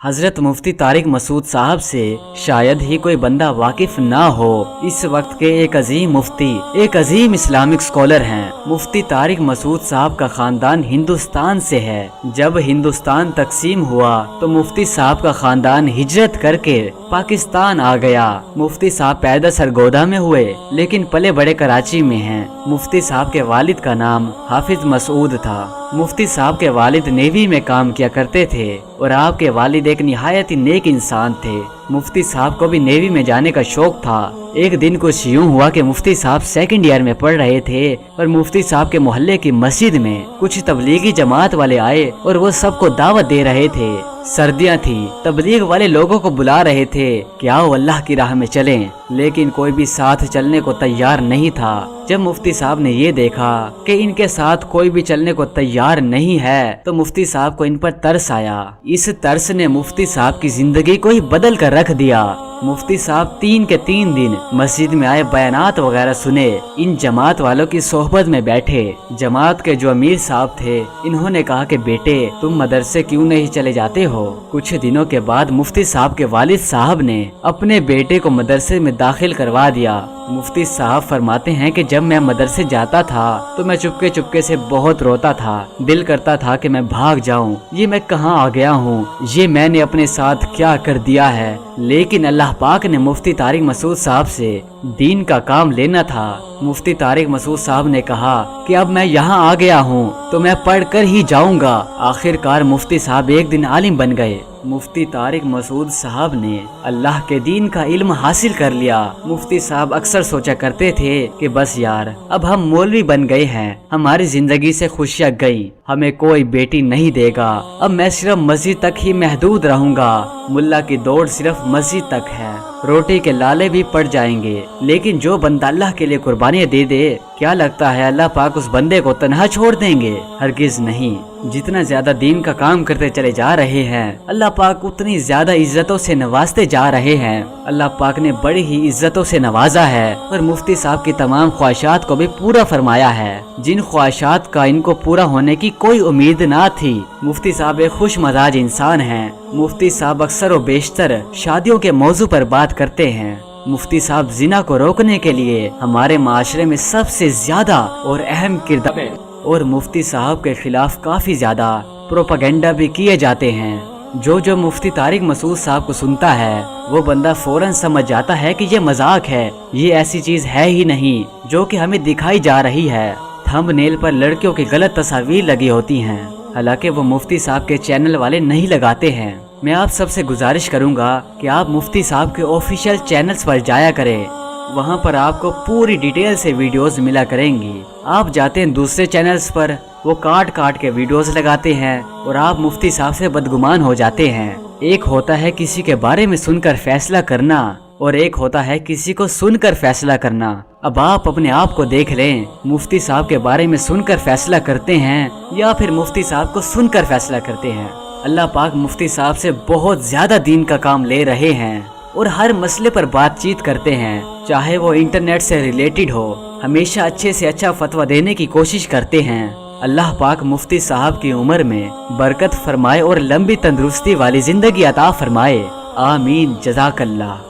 हजरत मुफ्ती तारिक मसूद साहब से शायद ही कोई बंदा वाकिफ ना हो। इस वक्त के एक अजीम मुफ्ती, एक अजीम इस्लामिक स्कॉलर हैं। मुफ्ती तारिक मसूद साहब का खानदान हिंदुस्तान से है। जब हिंदुस्तान तकसीम हुआ तो मुफ्ती साहब का खानदान हिजरत करके पाकिस्तान आ गया। मुफ्ती साहब पैदा सरगोदा में हुए लेकिन पले बड़े कराची में हैं। मुफ्ती साहब के वालिद का नाम हाफिज मसूद था। मुफ्ती साहब के वालिद नेवी में काम किया करते थे और आपके वालिद एक निहायत ही नेक इंसान थे। मुफ्ती साहब को भी नेवी में जाने का शौक था। एक दिन कुछ यूं हुआ कि मुफ्ती साहब सेकंड ईयर में पढ़ रहे थे और मुफ्ती साहब के मोहल्ले की मस्जिद में कुछ तबलीगी जमात वाले आए और वो सबको दावत दे रहे थे। सर्दियां थी, तबलीग वाले लोगों को बुला रहे थे कि आओ अल्लाह की राह में चलें, लेकिन कोई भी साथ चलने को तैयार नहीं था। जब मुफ्ती साहब ने ये देखा कि इनके साथ कोई भी चलने को तैयार नहीं है तो मुफ्ती साहब को इन पर तरस आया। इस तरस ने मुफ्ती साहब की जिंदगी को ही बदल कर रख दिया। मुफ्ती साहब 3 के 3 दिन मस्जिद में आए, बयानात वगैरह सुने, इन जमात वालों की सोहबत में बैठे। जमात के जो अमीर साहब थे इन्होंने कहा कि बेटे तुम मदरसे क्यों नहीं चले जाते हो। कुछ दिनों के बाद मुफ्ती साहब के वालिद साहब ने अपने बेटे को मदरसे में दाखिल करवा दिया। मुफ्ती साहब फरमाते हैं कि जब मैं मदरसे जाता था तो मैं चुपके चुपके से बहुत रोता था। दिल करता था कि मैं भाग जाऊं, ये मैं कहाँ आ गया हूँ, ये मैंने अपने साथ क्या कर दिया है। लेकिन अल्लाह पाक ने मुफ्ती तारिक मसूद साहब से दीन का काम लेना था। मुफ्ती तारिक मसूद साहब ने कहा कि अब मैं यहाँ आ गया हूँ तो मैं पढ़ कर ही जाऊंगा। आखिरकार मुफ्ती साहब एक दिन आलिम बन गए। मुफ्ती तारिक मसूद साहब ने अल्लाह के दीन का इल्म हासिल कर लिया। मुफ्ती साहब अक्सर सोचा करते थे कि बस यार अब हम मौलवी बन गए हैं, हमारी जिंदगी से खुशियाँ गई, हमें कोई बेटी नहीं देगा, अब मैं सिर्फ मस्जिद तक ही महदूद रहूंगा। मुल्ला की दौड़ सिर्फ मस्जिद तक है, रोटी के लाले भी पड़ जाएंगे, लेकिन जो बंदा अल्लाह के लिए कुर्बानियाँ दे दे, क्या लगता है अल्लाह पाक उस बंदे को तन्हा छोड़ देंगे? हरगिज नहीं। जितना ज्यादा दीन का काम करते चले जा रहे हैं अल्लाह पाक उतनी ज्यादा इज्जतों से नवाजते जा रहे हैं। अल्लाह पाक ने बड़ी ही इज्जतों से नवाजा है और मुफ्ती साहब की तमाम ख्वाहिशात को भी पूरा फरमाया है, जिन ख्वाहिशात का इनको पूरा होने की कोई उम्मीद ना थी। मुफ्ती साहब एक खुश मजाज इंसान हैं। मुफ्ती साहब अक्सर व बेशतर शादियों के मौजू पर बात करते हैं। मुफ्ती साहब जिना को रोकने के लिए हमारे माशरे में सबसे ज्यादा और अहम किरदार है और मुफ्ती साहब के खिलाफ काफी ज्यादा प्रोपेगेंडा भी किए जाते हैं। जो मुफ्ती तारिक मसूद साहब को सुनता है वो बंदा फौरन समझ जाता है कि ये मजाक है, ये ऐसी चीज है ही नहीं जो कि हमें दिखाई जा रही है। थंबनेल पर लड़कियों की गलत तस्वीर लगी होती हैं, हालांकि वो मुफ्ती साहब के चैनल वाले नहीं लगाते हैं। मैं आप सबसे गुजारिश करूंगा कि आप मुफ्ती साहब के ऑफिशियल चैनल्स पर जाया करें, वहां पर आपको पूरी डिटेल से वीडियोस मिला करेंगी। आप जाते हैं दूसरे चैनल्स पर, वो काट काट के वीडियोस लगाते हैं और आप मुफ्ती साहब से बदगुमान हो जाते हैं। एक होता है किसी के बारे में सुनकर फैसला करना और एक होता है किसी को सुनकर फैसला करना। अब आप अपने आप को देख लें, मुफ्ती साहब के बारे में सुनकर फैसला करते हैं या फिर मुफ्ती साहब को सुनकर फैसला करते हैं। अल्लाह पाक मुफ्ती साहब से बहुत ज्यादा दीन का काम ले रहे हैं और हर मसले पर बातचीत करते हैं, चाहे वो इंटरनेट से रिलेटेड हो, हमेशा अच्छे से अच्छा फतवा देने की कोशिश करते हैं। अल्लाह पाक मुफ्ती साहब की उम्र में बरकत फरमाए और लंबी तंदुरुस्ती वाली जिंदगी अता फरमाए। आमीन। जज़ाकल्लाह।